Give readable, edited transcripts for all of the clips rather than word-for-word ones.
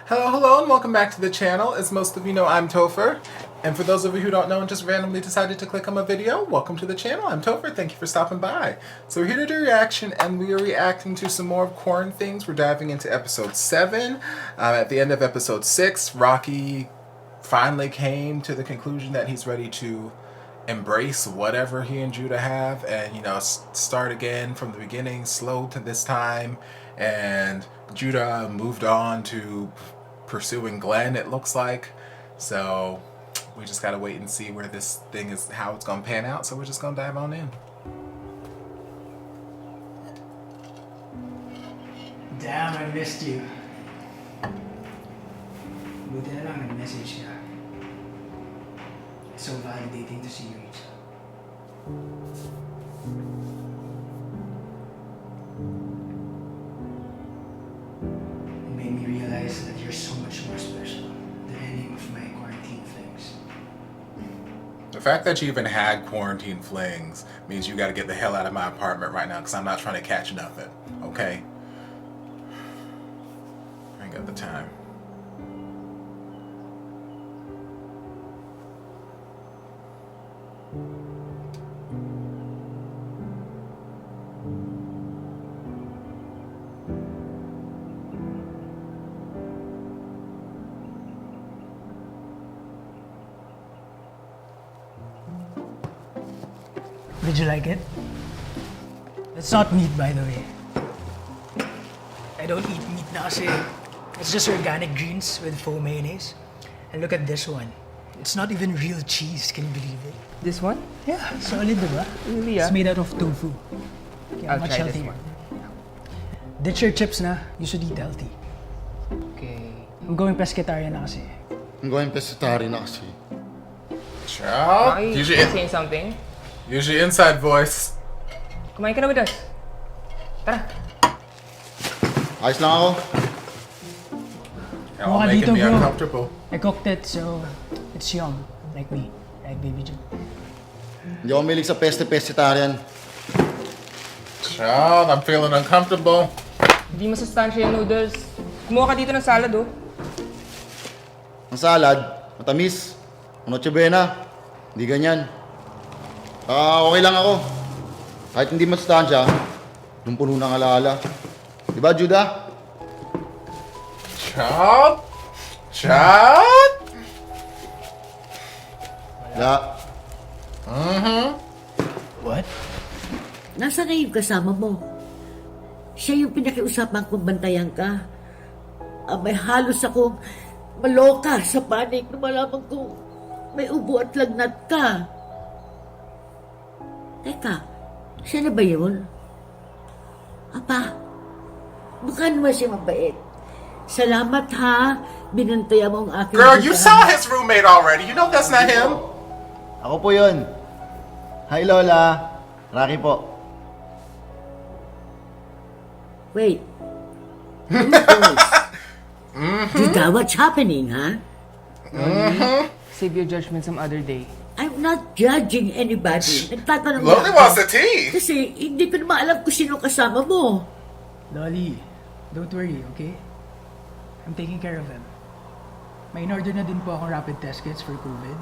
Hello, and welcome back to the channel. As most of you know, I'm Topher. And for those of you who don't know and just randomly decided to click on my video, welcome to the channel. I'm Topher. Thank you for stopping by. So we're here to do a reaction, and we are reacting to some more of Quaranthings. We're diving into episode 7. At the end of episode 6, Rocky finally came to the conclusion that he's ready to embrace whatever he and Judah have and, you know, start again from the beginning, slow to this time. And Judah moved on to pursuing Glenn, it looks like. So we just gotta wait and see where this thing is, how it's gonna pan out. So we're just gonna dive on in. Damn, I missed you. Buti na lang nag-message ka. It's so validating to see you reach out. It made me realize that you're so much more special than any of my quarantine flings. The fact that you even had quarantine flings means you gotta get the hell out of my apartment right now, because I'm not trying to catch nothing, okay? I ain't got the time. Did you like it? It's not meat, by the way. I don't eat meat na kasi it's just organic greens with faux mayonnaise. And look at this one. It's not even real cheese, can you believe it? This one? Yeah, solid, diba? Really, It's made out of tofu. Yeah, I'll much try this healthier. one. Ditch your chips na. You should eat healthy. Okay. I'm going pescatarian na kasi. I'm going pescatarian na kasi. Ciao. Are you Usually, saying something? usually inside voice. Kumain ka na with us. Tara. Ayos lang ako. You're all Mukha making dito, me bro. uncomfortable. I cooked it, so it's yum. Like me. Like Baby Joe. Hindi ako milig sa pescatarian. Ciao, I'm feeling uncomfortable. Hindi masustansya yung noodles. Kumuha ka dito ng salad, oh. Ang salad, matamis. Ang Noche Buena, hindi ganyan. Okay lang ako. Kahit hindi masustansya, yung puno ng alaala. Diba, Judah? Ciao. Ciao. Wala. What? Nasa na yung kasama mo? Siya yung pinakiusapan kong bantayan ka. May halos akong maloka sa panik na malaman kong may ubo at lagnat ka. Teka, siya na ba yun? Apa, mukha naman siya mabait. Salamat ha, binantayan mo ang aking... Girl, you puntahan. saw his roommate already. You know that's not him. Ako po yun. Hi, Lola. Rocky po. Wait. Judah, what's happening, ha? Save your judgment some other day. I'm not judging anybody. Nagtatanong Lonely lang wants ako. the tea. Kasi hindi ko naman alam kung sino kasama mo. Lolly, don't worry, okay? I'm taking care of him. May in-order na din po akong rapid test kits for COVID.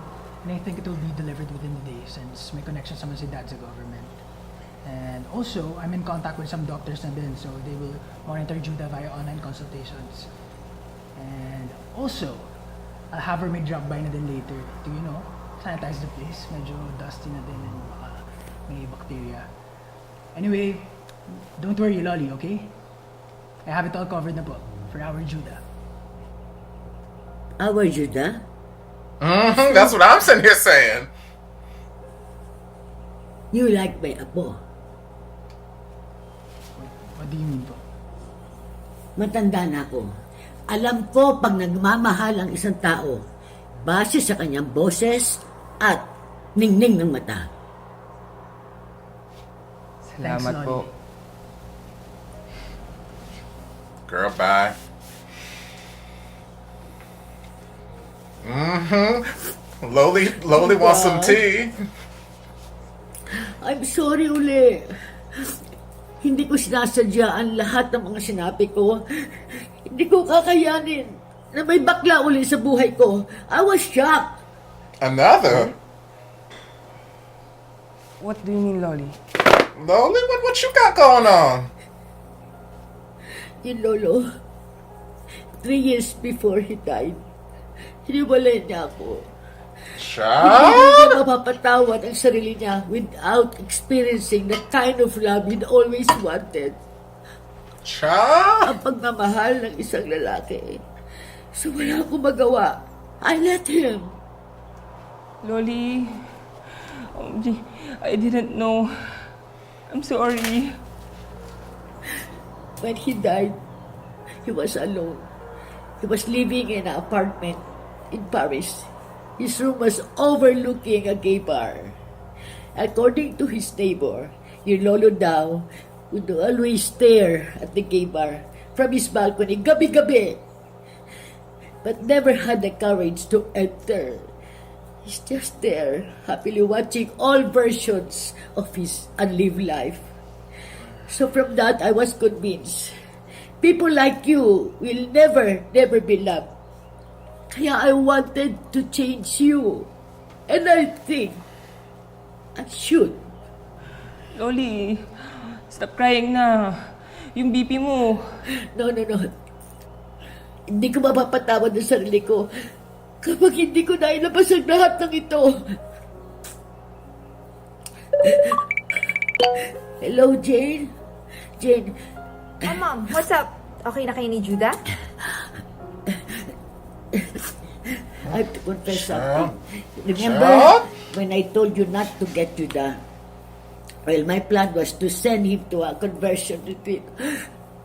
And I think it will be delivered within the day since may connection naman si Dad sa government. And also, I'm in contact with some doctors na din, so they will monitor Judah via online consultations. And also, I'll have her may drop by na din later to, you know, sanitize the place. Medyo dusty na din and baka may bacteria. Anyway, don't worry, Lolly, okay? I have it all covered na po for our Judah. Our Judah? That's what I'm sitting here saying. You like my apo. What do you mean po? Matanda na ako. Alam ko pag nagmamahal ang isang tao, base sa kanyang boses at ningning ng mata. Salamat Thanks, po. Lolly. Girl, bye. Lowly wants some tea. I'm sorry uli. Hindi ko sinasadya ang lahat ng mga sinabi ko. Hindi ko kakayanin na may bakla uli sa buhay ko. I was shocked. Another? What do you mean, Lolly? Loli, what you got going on? Yung lolo, 3 years before he died, hiniwalay niya ako. Hindi Child? niya mapapatawad ang sarili niya without experiencing the kind of love he'd always wanted. Child? Ang pagmamahal ng isang lalaki. So wala akong magawa. I let him. Lolly, OMG, I didn't know. I'm sorry. When he died, he was alone. He was living in an apartment in Paris. His room was overlooking a gay bar. According to his neighbor, your lolo daw would always stare at the gay bar from his balcony gabi-gabi, but never had the courage to enter. He's just there, happily watching all versions of his unlived life. So from that, I was convinced, people like you will never be loved. Kaya I wanted to change you. And I think I should. Lolly, stop crying na. Yung BP mo. No. Hindi ko mapapatawad ang sarili ko kapag hindi ko nailabas ang lahat ng ito. Hello, Jane? Jane, Oh, Mom, what's up? Okay na kayo ni Judah? I have to confess Sure. something. Remember Sure. when I told you not to get Judah? Well, my plan was to send him to a conversion retreat.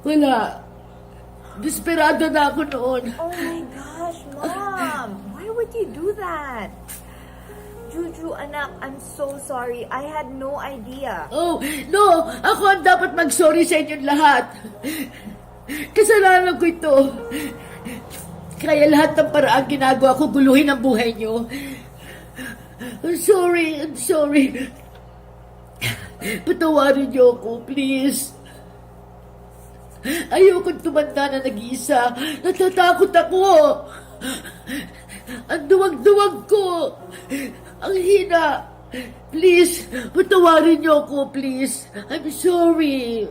Wala. Desperado na ako noon. Oh my gosh, Mom! Why would you do that? Juju, anak, I'm so sorry. I had no idea. Oh, no! Ako ang dapat mag-sorry sa inyong lahat. Kasalanan ko ito. Kaya lahat ng paraan ginagawa ko, guluhin ang buhay niyo. I'm sorry. Patawarin niyo ako, please. Ayokong tumanda na nag-iisa. Natatakot ako. Ang duwag-duwag ko. Ang hina. Please, patawarin niyo ako, please. I'm sorry.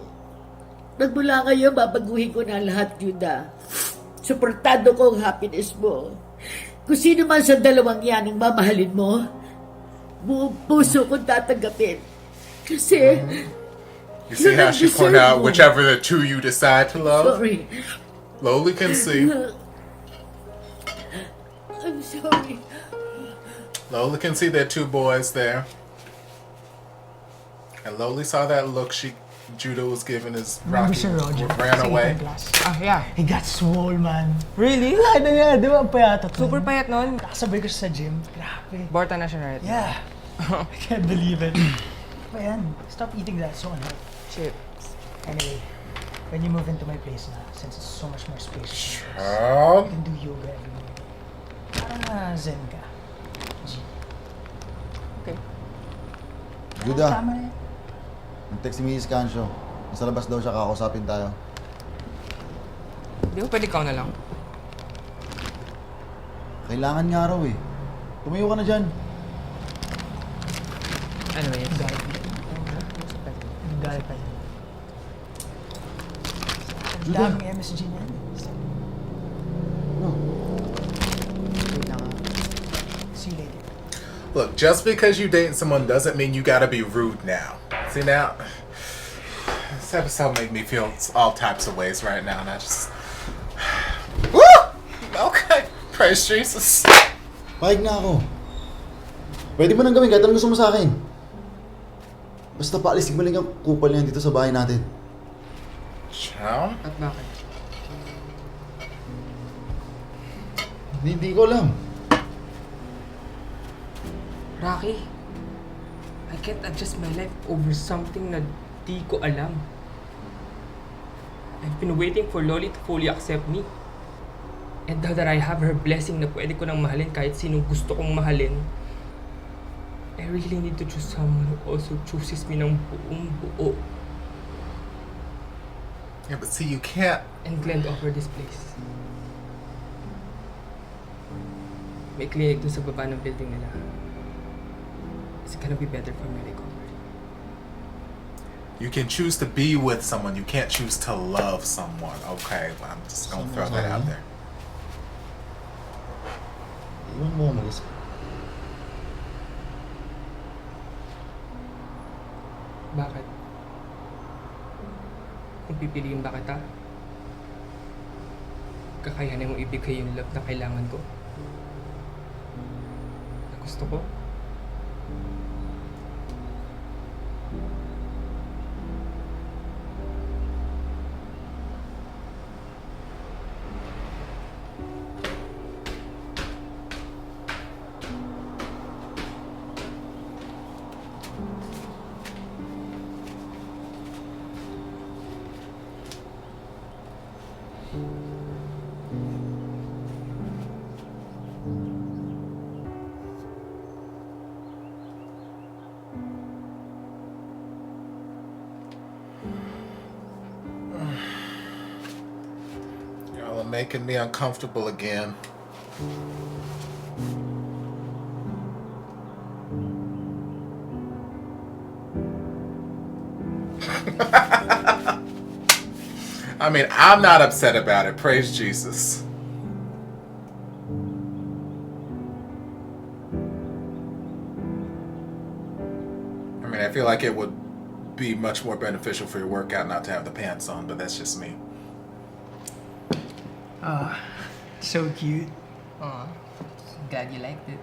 Nagmula ngayon, babaguhin ko na lahat, Judah. Suportado ko ang happiness mo. Kung sino man sa dalawang yan ang mamahalin mo, buong puso kong tatanggapin. Kasi, You see how she pointed out whichever the two you decide to love? sorry. Loli can see. I'm sorry. Loli can see there are two boys there. And Loli saw that look Judah was giving as Remember Rocky Sir Roger? ran Sa away. ibang class. Yeah. He got swole, man. Really? Wala na niya, di ba? Ang payatot. Super payat nun. Kasabay ko siya sa gym. Grabe. Barta na siya right now. Yeah. I can't believe it. Ba yan? Stop eating that so unhealthy. Chips. Anyway, when you move into my place na, since it's so much more spacious, you Oh, can do yoga every morning. Parang zen ka. G. Okay. Judah, Tama na yan. nag-text si Mrs. Cancio. Nasa labas daw siya, kakausapin tayo. Di ba pwede ikaw na lang? Kailangan nga raw eh. Tumayo ka na dyan. Anyway, Galit pa yun. Galit pa yun. Ang Judah. daming MSG niyan. No. wait lang ah. See you later. look, just because you dating someone doesn't mean you gotta be rude now. See now, this episode made me feel all types of ways right now, and I just... Woo! Okay, praise Jesus. Pahig na ako. Pwede mo nang gawin kahit anong gusto mo sa akin. Basta paalisin mo lang yung kupal niyan dito sa bahay natin. Chow? At bakit? Hindi ko alam. Rocky, I can't adjust my life over something na di ko alam. I've been waiting for Loli to fully accept me. And now that I have her blessing na pwede ko nang mahalin kahit sinong gusto kong mahalin, I really need to choose someone who also chooses me ng buong buo. Yeah, but see, you can't... And Glenn offered this place. may clinic dun sa baba ng building nila. It's gonna be better for my recovery. You can choose to be with someone. You can't choose to love someone. Okay, well, I'm just gonna throw that out there. Iwan mo ako mag-isa. Bakit? Kung pipiliin ba kita, kakayanin mong ibigay yung love na kailangan ko? Na gusto ko? Y'all are making me uncomfortable again. I mean, I'm not upset about it. Praise Jesus. I mean, I feel like it would be much more beneficial for your workout not to have the pants on, but that's just me. So cute. Aw, glad you liked it.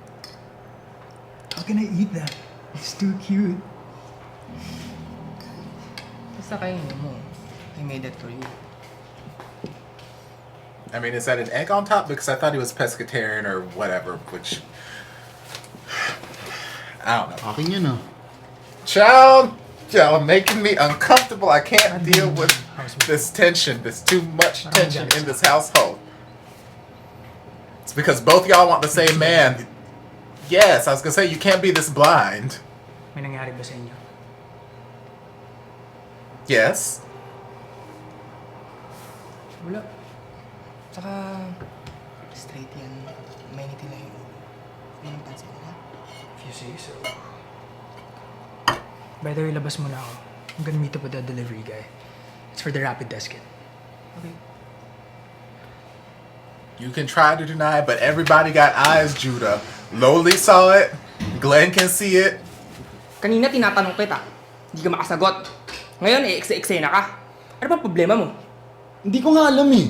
How can I eat that? It's too cute. Basta kainin mo. I made it for you. I mean, is that an egg on top? Because I thought he was pescatarian or whatever, which... I don't know. Akin yun ah. Child, y'all making me uncomfortable. I can't deal with this tension. There's too much tension in this household. It's because both y'all want the same man. Yes, I was gonna say, you can't be this blind. May nangyari ba sa inyo? Yes. Wala. Tsaka, straight yan. Mainit nila yung ulo. Yan ang pansin nila. If you say so. By the way, labas muna ako. I'm gonna meet up with the delivery guy. It's for the rapid test kit. Okay. You can try to deny it, but everybody got eyes, Judah. Lowly saw it. Glenn can see it. Kanina tinatanong kita. Hindi ka makasagot. Ngayon, eksena ka. Ano ba problema mo? Hindi ko nga alam eh.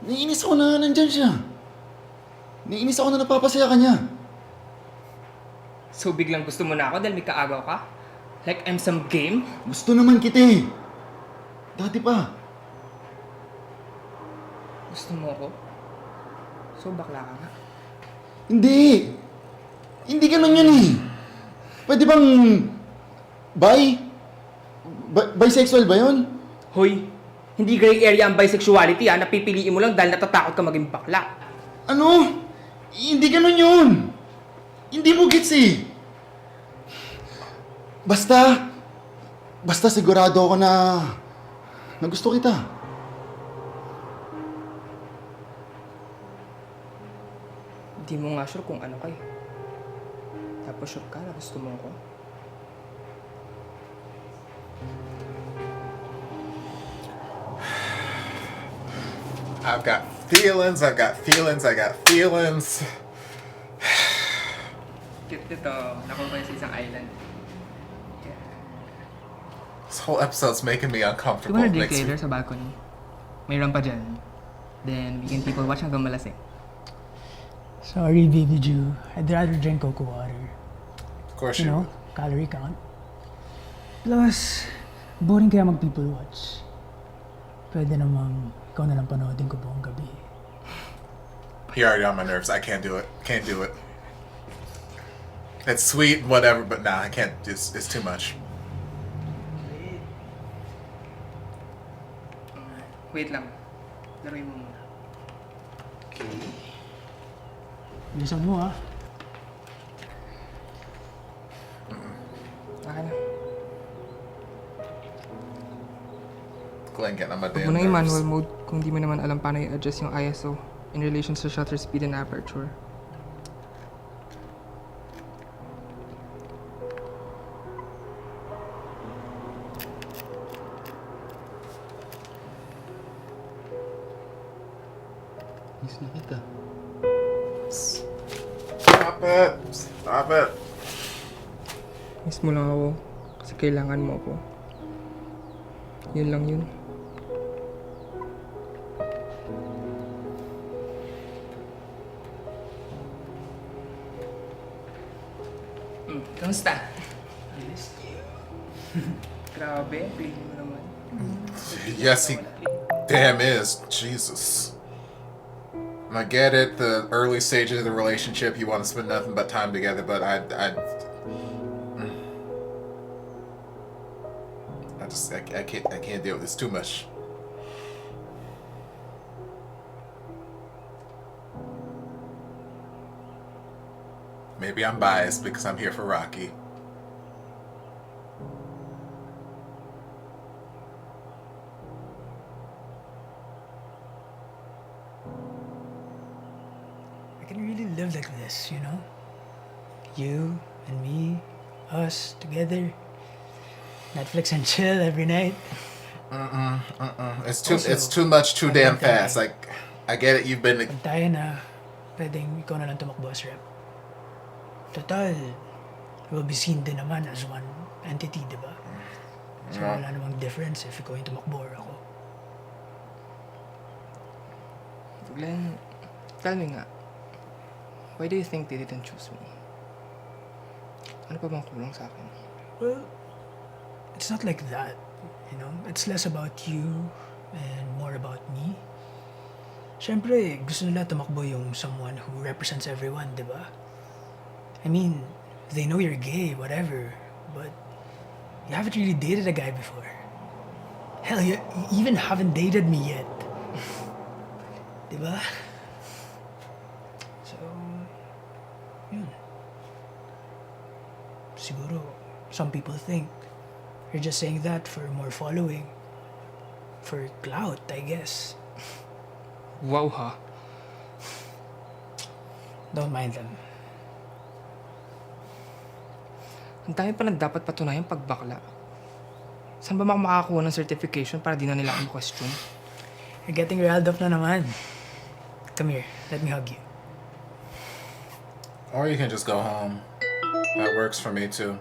Naiinis ako na nandyan siya. Naiinis ako na napapasaya ka niya. So biglang gusto mo na ako dahil may kaagaw ka? Like I'm some game? Gusto naman kita eh. Dati pa. Gusto mo ako? So bakla ka nga? Hindi. Hindi ganun yun eh. Pwede bang... bisexual ba yun? Hoy, hindi gray area ang bisexuality ha. Napipiliin mo lang dahil natatakot ka maging bakla. Ano? Hindi ganun yun. Hindi mo gets eh. Basta sigurado ako na gusto kita. Hindi mo nga sure kung ano kayo. Tapos sure ka na gusto mo ako. I've got feelings, I've got feelings, I got feelings. Cute nito. Nakuha sa isang island. This whole episode's making me You uncomfortable. wanna drink Makes me- later sa balcony? May rampa dyan. Then we can people watch hanggang malasing. Sorry, baby Jew. I'd rather drink cocoa water. Of course You you know, calorie count. Plus, boring kaya mag-people watch. Pwede namang ikaw na lang panoodin ko buong gabi. You're already on my nerves. I can't do it. Can't do it. It's sweet, whatever, but nah, I can't. It's too much. Wait lang. Laruin mo muna. Bilisan mo ah. Akin na. Glenn getting on my Huwag damn mo na nerves. i-manual mode kung di mo naman alam paano i-adjust yung ISO in relation sa shutter speed and aperture. Miss na kita. Stop it! Stop it! Miss mo lang ako kasi kailangan mo ako. Yun lang yun. Kamusta? Missed you. Grabe, play mo naman. Yes, he damn is. Jesus. And I get it, the early stages of the relationship, you want to spend nothing but time together, but I can't deal with this too much. Maybe I'm biased because I'm here for Rocky. I can really live like this, you know? You and me, us together. Netflix and chill every night. It's too much too damn fast. Like, I get it, you've been Pag tayo na, pwedeng ikaw na lang tumakbo as rep. Total, we'll be seen din naman as one entity, di ba? So wala namang difference if ikaw yung tumakbo or ako. Glenn, tell me nga, why do you think they didn't choose me? Ano pa bang kulang sa akin? Well, it's not like that, you know? It's less about you and more about me. Siyempre, gusto nila tumakbo yung someone who represents everyone, di ba? I mean, they know you're gay, whatever, but you haven't really dated a guy before. Hell, you even haven't dated me yet. Di ba? So, yun. Siguro, some people think you're just saying that for more following. For clout, I guess. Wow ha. Don't mind them. Ang dami pa lang dapat patunayan pagbakla. Saan ba makakakuha ng certification para di na nila ako question? You're getting riled up na naman. Come here, let me hug you. Or you can just go home. That works for me too.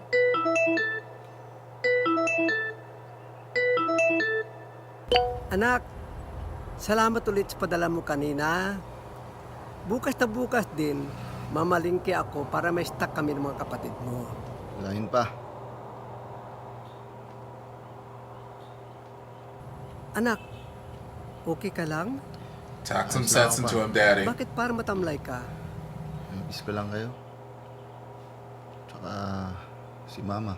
Anak, salamat ulit sa padala mo kanina. Bukas na bukas din, mamalingki ako para may stock kami ng mga kapatid mo. Walahin pa. Anak, okay ka lang? Talk some sense into him, Daddy. Bakit parang matamlay ka? Miss ko lang kayo. Tsaka si Mama.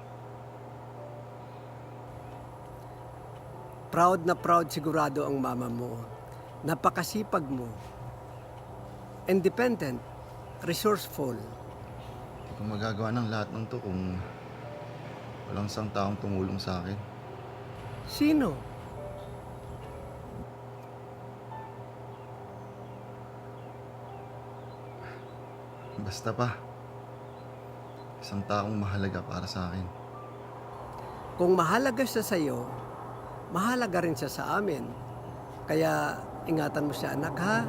Proud na proud sigurado ang mama mo. Napakasipag mo. Independent, resourceful. Hindi ko magagawa ng lahat ng to kung walang isang taong tumulong sa akin. Sino? Basta pa. Isang taong mahalaga para sa akin. Kung mahalaga siya sa'yo, mahalaga rin siya sa amin. Kaya ingatan mo siya, anak, ha?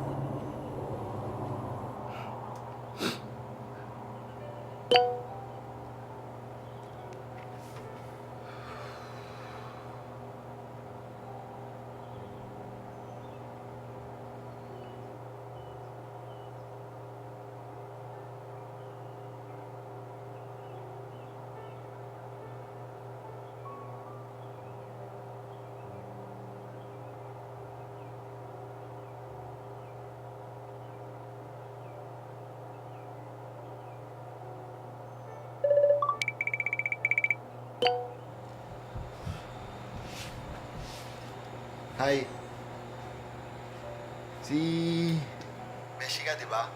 Hi. Si Beshi ka, di ba?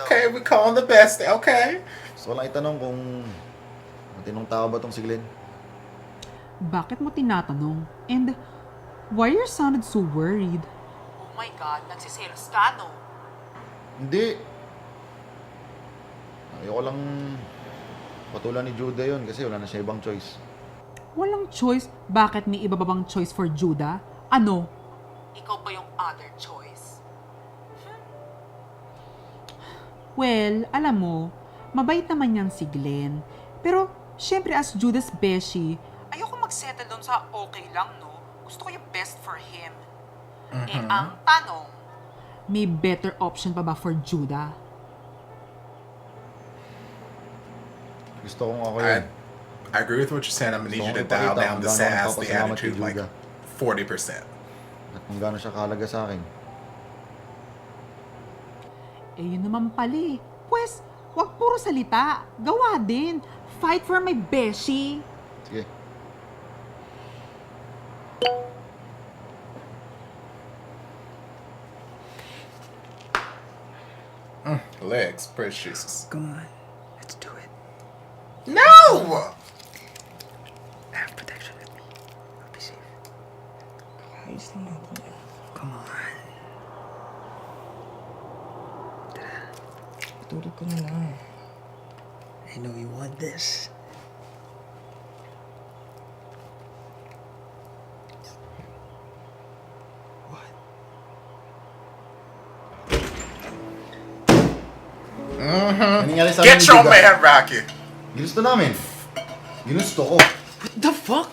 Okay, we calling the best. Okay. Gusto ko lang itanong kung matinong tao ba tong si Glenn? Bakit mo tinatanong? And why you sounded so worried? Oh my God, nagsiselos ka, no? Hindi. Ayoko lang patulan ni Judah yun kasi wala na siya ibang choice. Walang choice? Bakit may iba ba bang choice for Judah? Ano? Ikaw ba yung other choice? Well, alam mo, mabait naman niyang si Glenn. Pero, syempre as Judas Beshi, ayoko mag-settle doon sa okay lang, no? Gusto ko yung best for him. Eh, ang tanong, may better option pa ba for Judah? Gusto kong ako yun. I agree with what you're saying. I'm gonna need you to dial down the sass, the attitude, like 40%. At kung gaano siya kahalaga sa akin. Eh, yun naman pala eh. Pwes, wag puro salita. Gawa din. Fight for my beshi. Sige. Legs, precious. Come on, let's do it. No! I have protection with me. I'll be safe. Ayos lang natin yan. Come on. Tulog ko na lang. I know you want this. Ano nangyari sa Get amin ni your Judah? man, Rocky. Ginusto namin. Ginusto ko. What the fuck?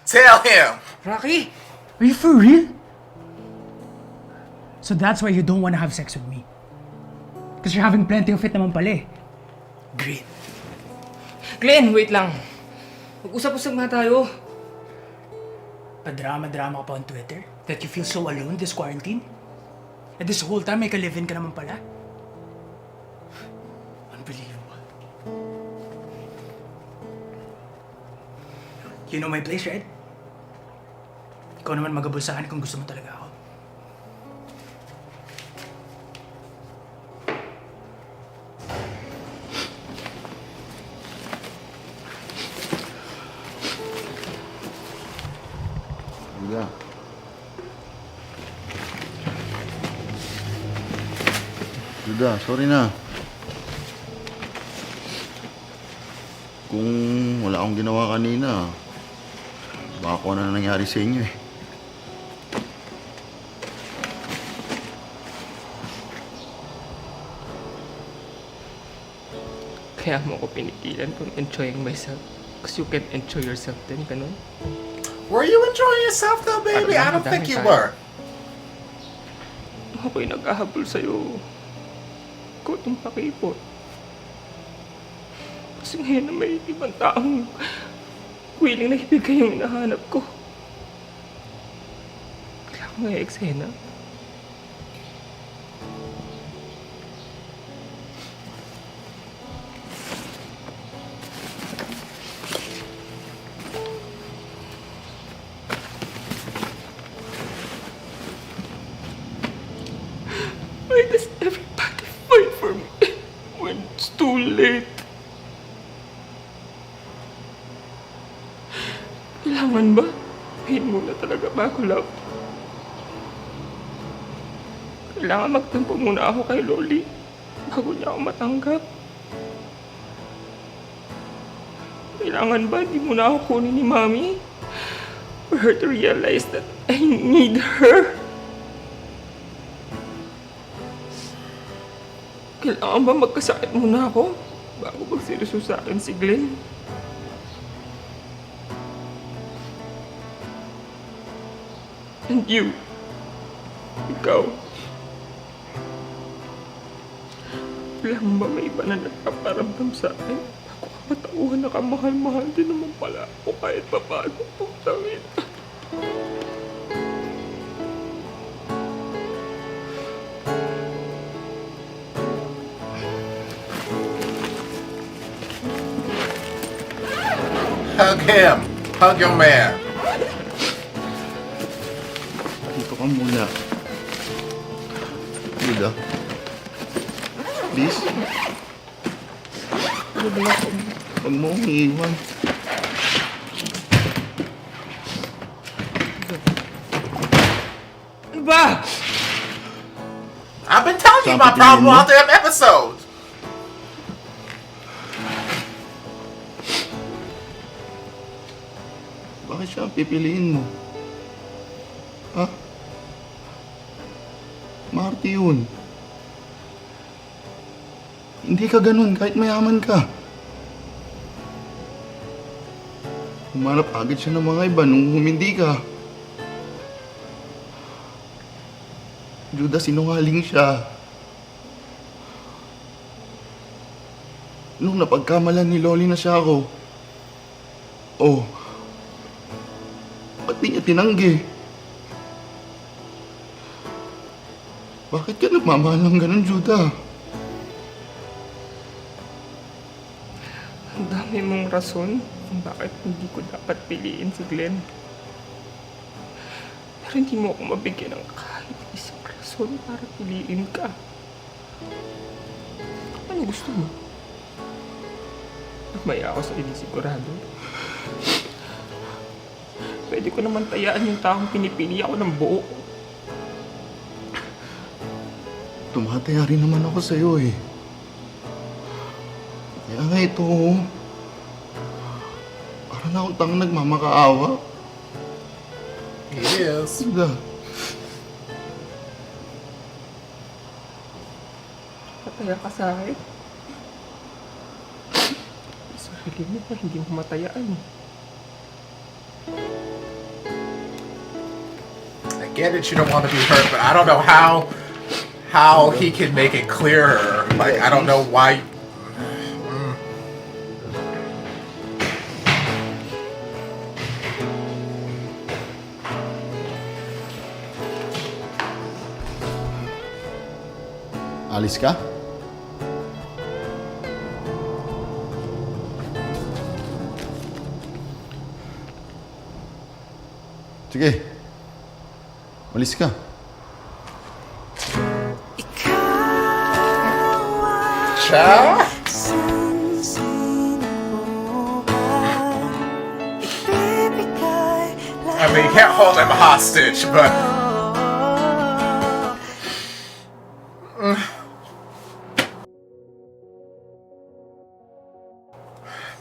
Tell him. Rocky! Are you for real? So that's why you don't want to have sex with me? Because you're having plenty of it naman pala eh. Great. Glenn, wait lang. Mag-usap-usap nga tayo. Pa-drama-drama ka pa on Twitter? That you feel so alone this quarantine? And this whole time may ka-live-in ka naman pala? Unbelievable. You know my place, right? Ikaw naman magabol sa akin kung gusto mo talaga ako. Judah. Judah, sorry na. Kung wala akong ginawa kanina, baka kung ano na nangyari sa inyo eh. Kaya mo ako pinigilan from enjoying myself. Because you can enjoy yourself din, ganun. Were you enjoying yourself though, baby? I don't think you were. Ako'y naghahabol sa'yo. Ikaw itong pakipot. Kasi ngayon na may ibang taong willing na ibigay yung hinahanap ko. Kailangan ko nga eksena. Why does everybody fight for me when it's too late? Kailangan ba? Pain muna talaga bago love. Kailangan magtampo muna ako kay Loli bago niya ako matanggap. Kailangan ba di muna ako kunin ni Mami for her to realize that I need her? Kailangan ba magkasakit muna ako bago magseryoso sa akin si Glenn? And you, ikaw, kailangan ba may iba na nagpaparamdam sa akin? Bago ka matauhan na kamahal-mahal din naman pala ako kahit pa paano pagtawin. Hug him. Hug your man. Dito ka muna. Judah. Please. Huwag mo akong iiwan. Ano ba? I've been telling you my problem all damn episode. Bakit siya ang pipiliin mo? Ha? Marte yun. Hindi ka ganun kahit mayaman ka. Humanap agad siya ng mga iba nung humindi ka. Judas, sinungaling siya. Nung napagkamalan ni Loli na siya ako, oh, ba't di niya tinanggi? Bakit ka nagmamahal ng ganun, Judah? Ang dami mong rason kung bakit hindi ko dapat piliin si Glenn. Pero hindi mo ako mabigyan ng kahit isang rason para piliin ka. Ano gusto mo? Nagmaya ako sa inisigurado. Pwede ko naman tayaan yung taong pinipili ako ng buo. Tumataya rin naman ako sa'yo eh. Kaya nga ito, parang akong tangang nagmamakaawa. Yes. Judah. Mataya ka sa akin. Sarili mo pa, hindi mo matayaan. I get it, you don't want to be hurt, but I don't know how he can make it clearer. Like, I don't know why. Alis ka? Sige. Alis ka. Ciao? I mean, you can't hold him hostage, but...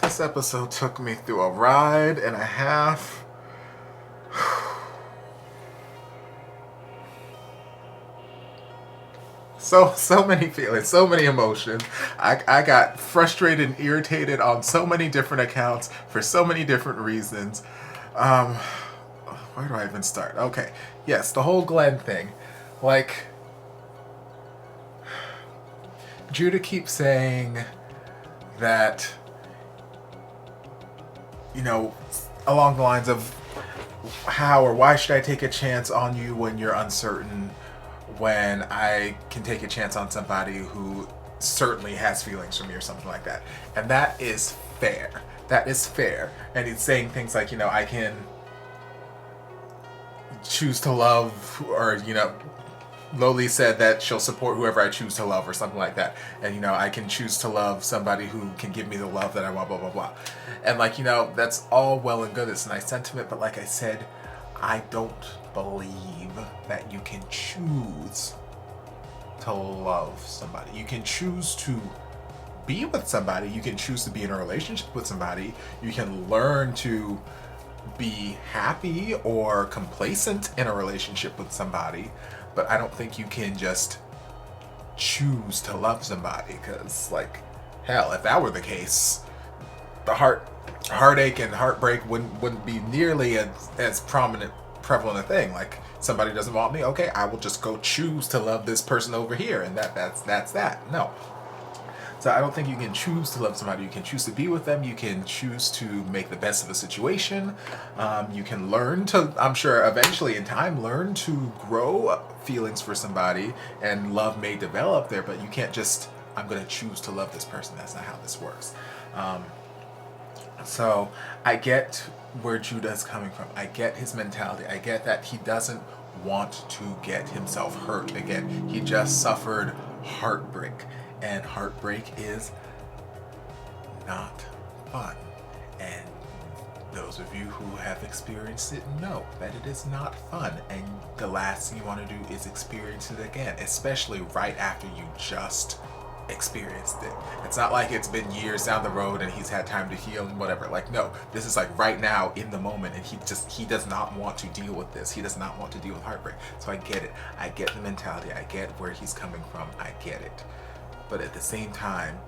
This episode took me through a ride and a half. So many feelings, so many emotions. I got frustrated and irritated on so many different accounts for so many different reasons. Where do I even start? Okay, yes, the whole Glenn thing. Like, Judah keeps saying that, you know, along the lines of how or why should I take a chance on you when you're uncertain, when I can take a chance on somebody who certainly has feelings for me or something like that. And that is fair. That is fair. And he's saying things like, you know, I can choose to love, or, you know, Loli said that she'll support whoever I choose to love or something like that. And, you know, I can choose to love somebody who can give me the love that I want, blah, blah, blah. And, like, you know, that's all well and good. It's a nice sentiment. But like I said, I don't believe that you can choose to love somebody. You can choose to be with somebody. You can choose to be in a relationship with somebody. You can learn to be happy or complacent in a relationship with somebody. But I don't think you can just choose to love somebody, because, like, hell, if that were the case, the heartache and heartbreak wouldn't be nearly as prevalent a thing. Like, somebody doesn't want me, okay, I will just go choose to love this person over here, and that's that. No. So I don't think you can choose to love somebody. You can choose to be with them. You can choose to make the best of a situation. You can learn to, I'm sure eventually in time, learn to grow feelings for somebody, and love may develop there, but you can't just, I'm going to choose to love this person. That's not how this works. So I get where Judah's coming from. I get his mentality. I get that he doesn't want to get himself hurt again. He just suffered heartbreak. And heartbreak is not fun. And those of you who have experienced it know that it is not fun. And the last thing you want to do is experience it again, especially right after you just experienced it. It's not like it's been years down the road and he's had time to heal and whatever. Like, no, this is like right now in the moment, and he does not want to deal with this. He does not want to deal with heartbreak. So I get it. I get the mentality. I get where he's coming from. I get it. but at the same time,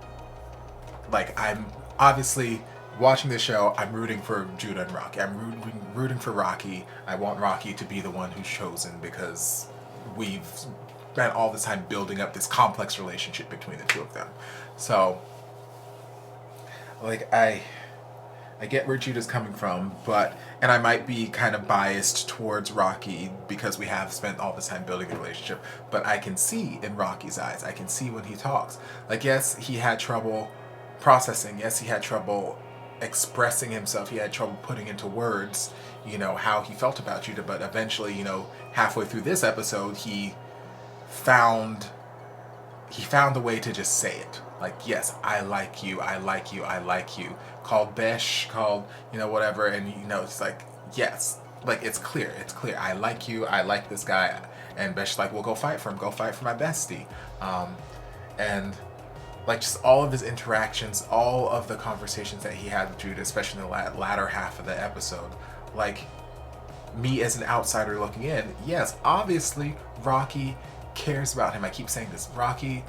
like, I'm obviously watching this show, I'm rooting for Judah and Rocky. I'm rooting for Rocky. I want Rocky to be the one who's chosen because we've spent all this time building up this complex relationship between the two of them. So, like, I get where Judah's coming from, and I might be kind of biased towards Rocky because we have spent all this time building the relationship, but I can see in Rocky's eyes, I can see when he talks. Like, yes, he had trouble processing, yes, he had trouble expressing himself, he had trouble putting into words, how he felt about Judah, but eventually, halfway through this episode, he found a way to just say it. Like, yes, I like you, I like you, I like you. Called Besh, called, whatever, and, it's like, yes. Like, it's clear. I like you, I like this guy. And Besh's like, well, go fight for him. Go fight for my bestie. And, like, just all of his interactions, all of the conversations that he had with Judah, especially in the latter half of the episode, like, me as an outsider looking in, yes, obviously, Rocky cares about him. I keep saying this. Rocky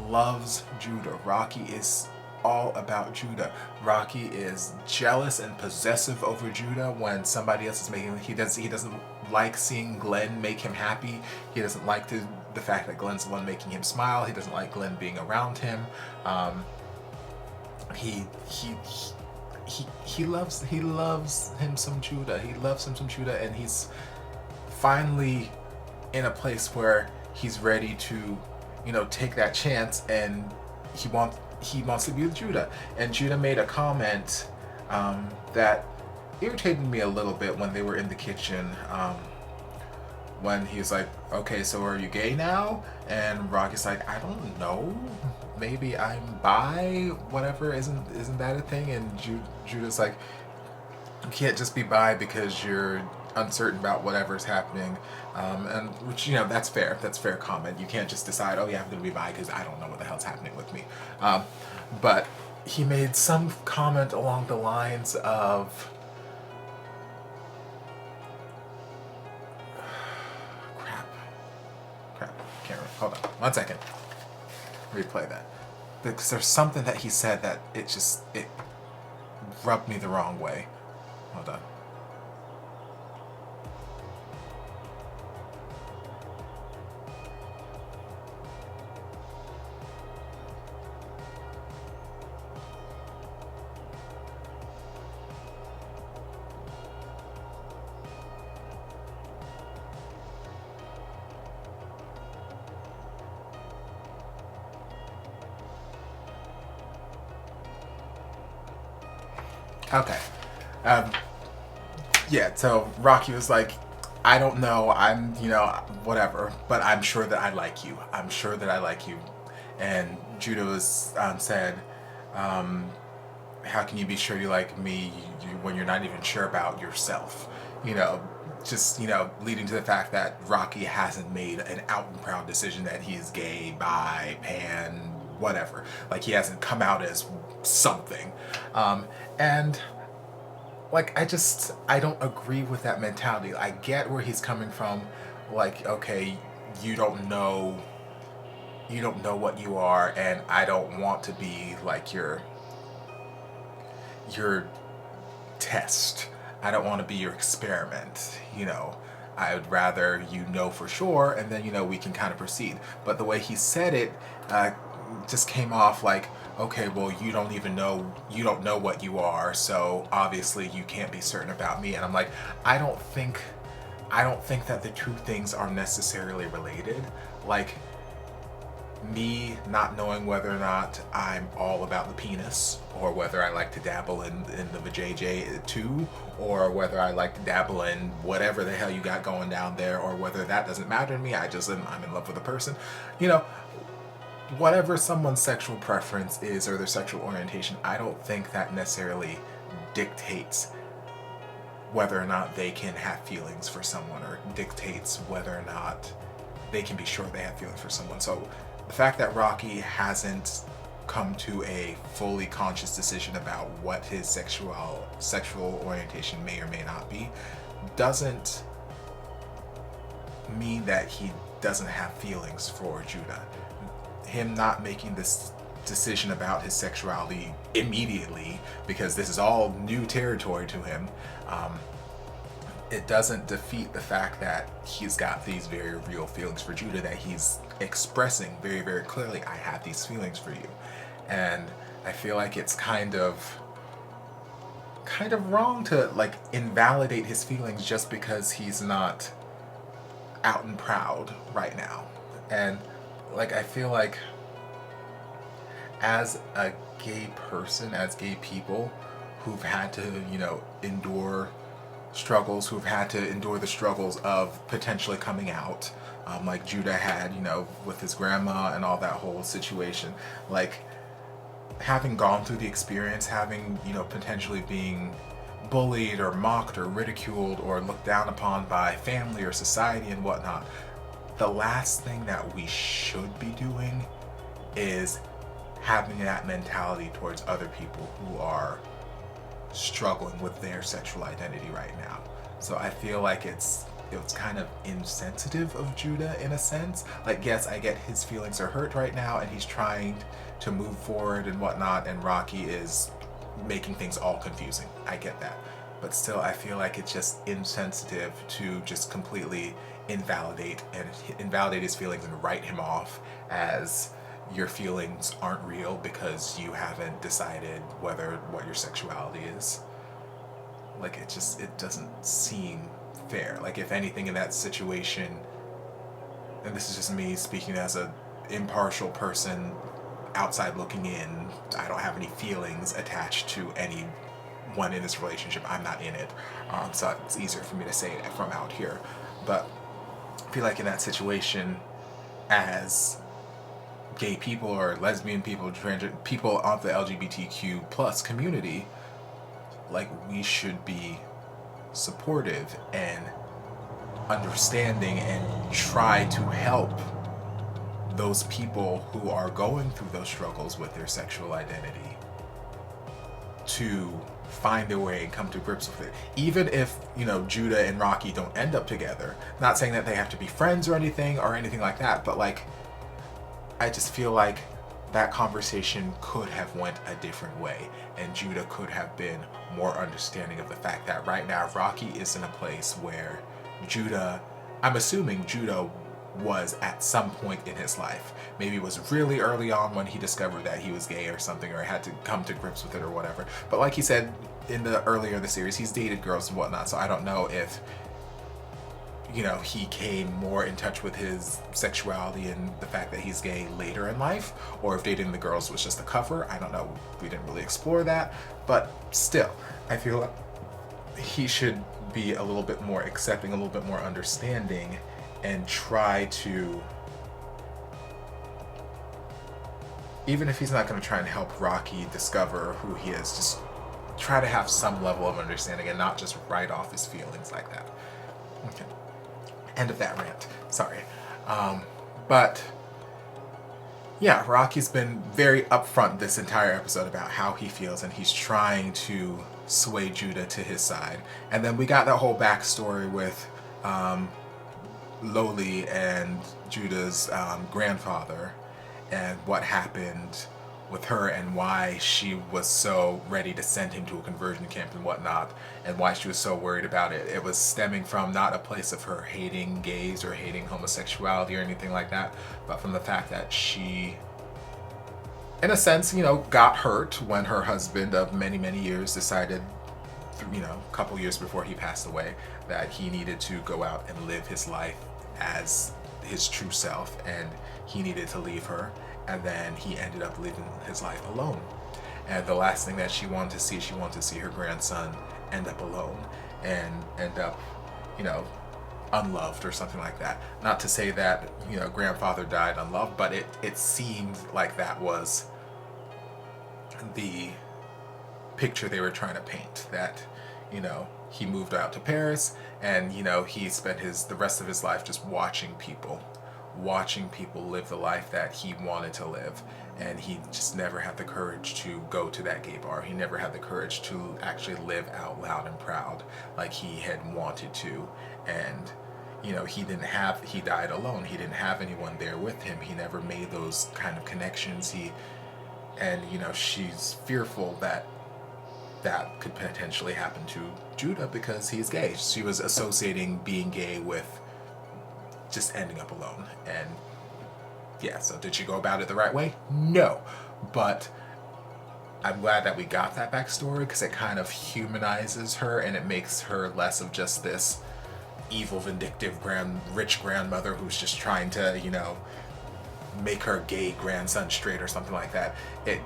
loves Judah. Rocky is all about Judah. Rocky is jealous and possessive over Judah when somebody else is making. He doesn't like seeing Glenn make him happy. He doesn't like the fact that Glenn's the one making him smile. He doesn't like Glenn being around him. He loves him some Judah. He loves him some Judah, and he's finally in a place where he's ready to, take that chance, and he wants to be with Judah. And Judah made a comment that irritated me a little bit when they were in the kitchen. When he was like, okay, so are you gay now? And Rocky's like, I don't know. Maybe I'm bi, whatever. Isn't that a thing? And Judah's like, you can't just be bi because you're uncertain about whatever's happening, and which, that's fair. That's a fair comment. You can't just decide, oh yeah, I'm gonna be bi because I don't know what the hell's happening with me. But he made some comment along the lines of, crap, can't remember. Hold on, 1 second. Replay that, because there's something that he said that it rubbed me the wrong way. Hold on. Okay. Yeah, so Rocky was like, I don't know, I'm, whatever, but I'm sure that I like you. I'm sure that I like you. And Judah was, said, how can you be sure you like me when you're not even sure about yourself? Just, leading to the fact that Rocky hasn't made an out and proud decision that he's gay, bi, pan, whatever. Like, he hasn't come out as something. And, like, I don't agree with that mentality. I get where he's coming from. Like, okay, you don't know what you are, and I don't want to be like your test. I don't want to be your experiment, I would rather you know for sure, and then, we can kind of proceed. But the way he said it, just came off like, okay, well, you don't know what you are, so obviously you can't be certain about me. And I'm like, I don't think that the two things are necessarily related. Like, me not knowing whether or not I'm all about the penis, or whether I like to dabble in the vajayjay too, or whether I like to dabble in whatever the hell you got going down there, or whether that doesn't matter to me. I'm in love with a person. Whatever someone's sexual preference is, or their sexual orientation, I don't think that necessarily dictates whether or not they can have feelings for someone, or dictates whether or not they can be sure they have feelings for someone. So the fact that Rocky hasn't come to a fully conscious decision about what his sexual orientation may or may not be doesn't mean that he doesn't have feelings for Judah. him not making this decision about his sexuality immediately, because this is all new territory to him, it doesn't defeat the fact that he's got these very real feelings for Judah, that he's expressing very, very clearly, I have these feelings for you. And I feel like it's kind of wrong to like invalidate his feelings just because he's not out and proud right now. And like, I feel like as a gay person, as gay people who've had to, you know, endure struggles, who've had to endure the struggles of potentially coming out, like Judah had, you know, with his grandma and all that whole situation, like having gone through the experience, having, you know, potentially being bullied or mocked or ridiculed or looked down upon by family or society and whatnot, the last thing that we should be doing is having that mentality towards other people who are struggling with their sexual identity right now. So I feel like it's kind of insensitive of Judah in a sense. Like, yes, I get his feelings are hurt right now and he's trying to move forward and whatnot, and Rocky is making things all confusing. I get that. But still, I feel like it's just insensitive to just completely invalidate his feelings and write him off as your feelings aren't real because you haven't decided what your sexuality is. Like, it doesn't seem fair. Like, if anything in that situation, and this is just me speaking as a impartial person outside looking in, I don't have any feelings attached to anyone in this relationship. I'm not in it, so it's easier for me to say it from out here. But I feel like in that situation, as gay people or lesbian people, transgender people of the LGBTQ plus community, like, we should be supportive and understanding and try to help those people who are going through those struggles with their sexual identity to find their way and come to grips with it. Even if, you know, Judah and Rocky don't end up together, not saying that they have to be friends or anything like that, but like, I just feel like that conversation could have went a different way, and Judah could have been more understanding of the fact that right now Rocky is in a place where I'm assuming Judah was at some point in his life. Maybe it was really early on when he discovered that he was gay or something, or had to come to grips with it or whatever. But like he said earlier in the series, he's dated girls and whatnot, so I don't know if, you know, he came more in touch with his sexuality and the fact that he's gay later in life, or if dating the girls was just a cover. I don't know. We didn't really explore that. But still, I feel like he should be a little bit more accepting, a little bit more understanding, and try to, even if he's not going to try and help Rocky discover who he is, just try to have some level of understanding and not just write off his feelings like that. Okay. End of that rant. Sorry. But yeah, Rocky's been very upfront this entire episode about how he feels, and he's trying to sway Judah to his side. And then we got that whole backstory with Loli and Judah's grandfather, and what happened with her and why she was so ready to send him to a conversion camp and whatnot, and why she was so worried about it. It was stemming from not a place of her hating gays or hating homosexuality or anything like that, but from the fact that she, in a sense, you know, got hurt when her husband of many, many years decided, you know, a couple years before he passed away, that he needed to go out and live his life as his true self, and he needed to leave her. And then he ended up living his life alone. And the last thing that she wanted to see her grandson end up alone and end up, you know, unloved or something like that. Not to say that, you know, grandfather died unloved, but it seemed like that was the picture they were trying to paint. That, you know, he moved out to Paris, and, you know, he spent the rest of his life just watching people live the life that he wanted to live, and he just never had the courage to go to that gay bar. He never had the courage to actually live out loud and proud like he had wanted to. And, you know, he died alone. He didn't have anyone there with him. He never made those kind of connections. And you know, she's fearful that that could potentially happen to Judah because he's gay. She was associating being gay with just ending up alone. And yeah, so did she go about it the right way? No. But I'm glad that we got that backstory because it kind of humanizes her and it makes her less of just this evil, vindictive, rich grandmother who's just trying to, you know, make her gay grandson straight or something like that. It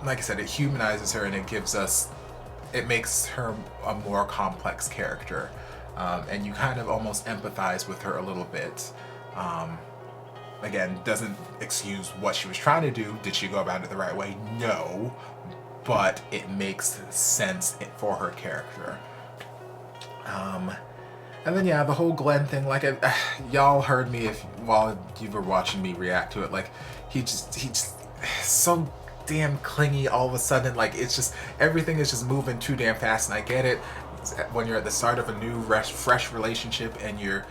like I said, it humanizes her and it makes her a more complex character. And you kind of almost empathize with her a little bit. Again, doesn't excuse what she was trying to do. Did she go about it the right way? No. But it makes sense for her character. And then yeah, the whole Glenn thing, like y'all heard me while you were watching me react to it, like he just so damn clingy all of a sudden. Like it's just, everything is just moving too damn fast. And I get it when you're at the start of a new fresh relationship and you're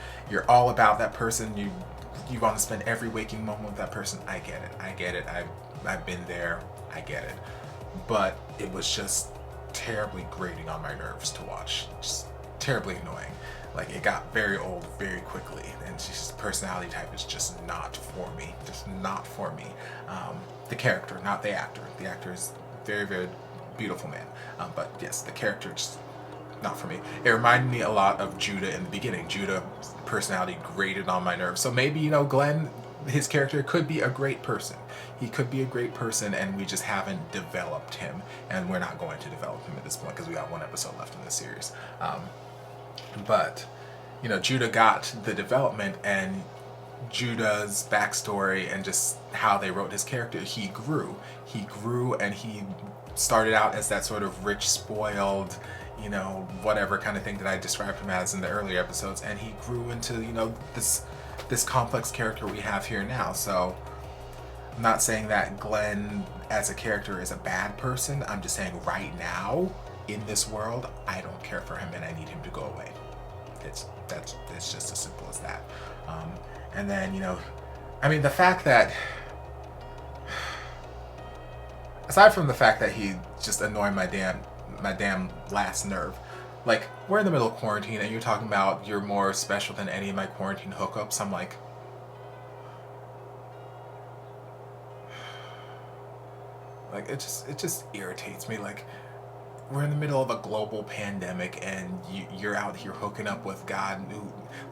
all about that person, you want to spend every waking moment with that person. I get it. I've been there. I get it. But it was just terribly grating on my nerves to watch. Just terribly annoying. Like it got very old very quickly, and just personality type is just not for me. Just not for me. The character, not the actor. The actor is very, very beautiful man. But yes, the character just not for me. It reminded me a lot of Judah in the beginning. Judah's personality grated on my nerves. So maybe, you know, Glenn, his character could be a great person. He could be a great person, and we just haven't developed him, and we're not going to develop him at this point because we got one episode left in this series. But, you know, Judah got the development, and Judah's backstory and just how they wrote his character, he grew, and he started out as that sort of rich, spoiled, you know, whatever kind of thing that I described him as in the earlier episodes, and he grew into, you know, this complex character we have here now. So I'm not saying that Glenn as a character is a bad person. I'm just saying right now in this world, I don't care for him and I need him to go away. It's just as simple as that. And then, you know, I mean, the fact that, aside from the fact that he just annoyed my damn last nerve, like, we're in the middle of quarantine and you're talking about you're more special than any of my quarantine hookups. I'm like, it just irritates me. Like, we're in the middle of a global pandemic and you're out here hooking up with God.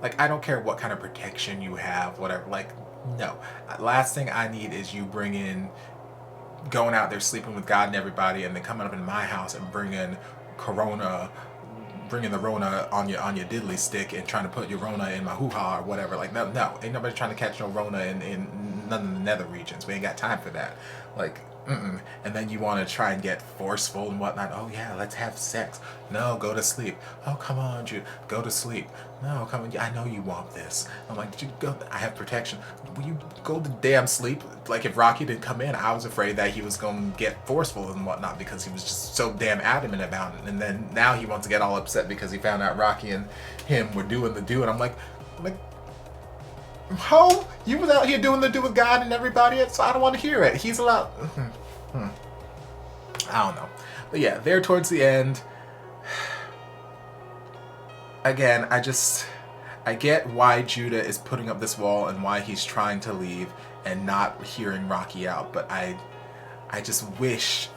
Like, I don't care what kind of protection you have, whatever. Like, no. Last thing I need is you going out there sleeping with God and everybody, and then coming up in my house and bringing the Rona on your diddly stick and trying to put your Rona in my hoo-ha or whatever. Like, no, ain't nobody trying to catch no Rona in none of the nether regions. We ain't got time for that. Like, and then you want to try and get forceful and whatnot. Oh yeah, let's have sex. No, go to sleep. Oh, come on, Jude, go to sleep. No, come on, I know you want this. I'm like, Jude, go. I have protection. Will you go to damn sleep? Like, if Rocky didn't come in, I was afraid that he was going to get forceful and whatnot because he was just so damn adamant about it. And then now he wants to get all upset because he found out Rocky and him were doing the do. And I'm like, ho, you was out here doing the do with God and everybody else, so I don't want to hear it. He's allowed. I don't know. But yeah, there towards the end, again, I get why Judah is putting up this wall and why he's trying to leave and not hearing Rocky out, but I just wish,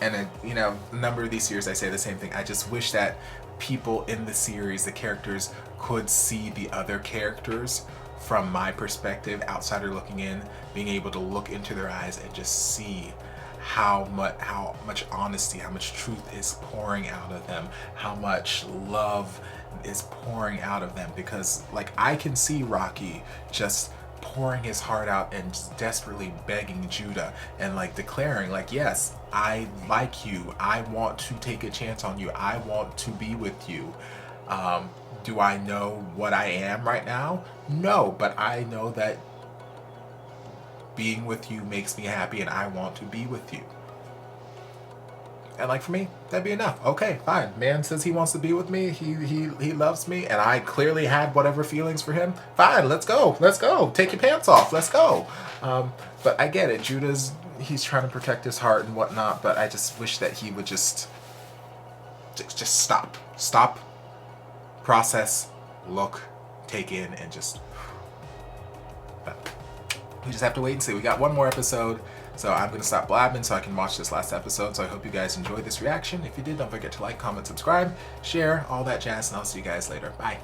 and you know, a number of these series I say the same thing, I just wish that people in the series, the characters, could see the other characters from my perspective, outsider looking in, being able to look into their eyes and just see how much honesty, how much truth is pouring out of them, how much love is pouring out of them. Because, like, I can see Rocky just pouring his heart out and just desperately begging Judah and, like, declaring, like, yes, I like you, I want to take a chance on you, I want to be with you. Do I know what I am right now? No, but I know that being with you makes me happy and I want to be with you. And like for me, that'd be enough. Okay, fine. Man says he wants to be with me. He loves me, and I clearly had whatever feelings for him. Fine, let's go. Let's go. Take your pants off. Let's go. But I get it. He's trying to protect his heart and whatnot. But I just wish that he would just stop, process, look, take in, and just. But we just have to wait and see. We got one more episode. So I'm going to stop blabbing so I can watch this last episode. So I hope you guys enjoyed this reaction. If you did, don't forget to like, comment, subscribe, share, all that jazz, and I'll see you guys later. Bye.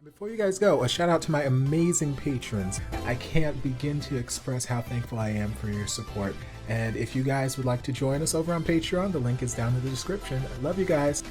Before you guys go, a shout out to my amazing patrons. I can't begin to express how thankful I am for your support. And if you guys would like to join us over on Patreon, the link is down in the description. I love you guys.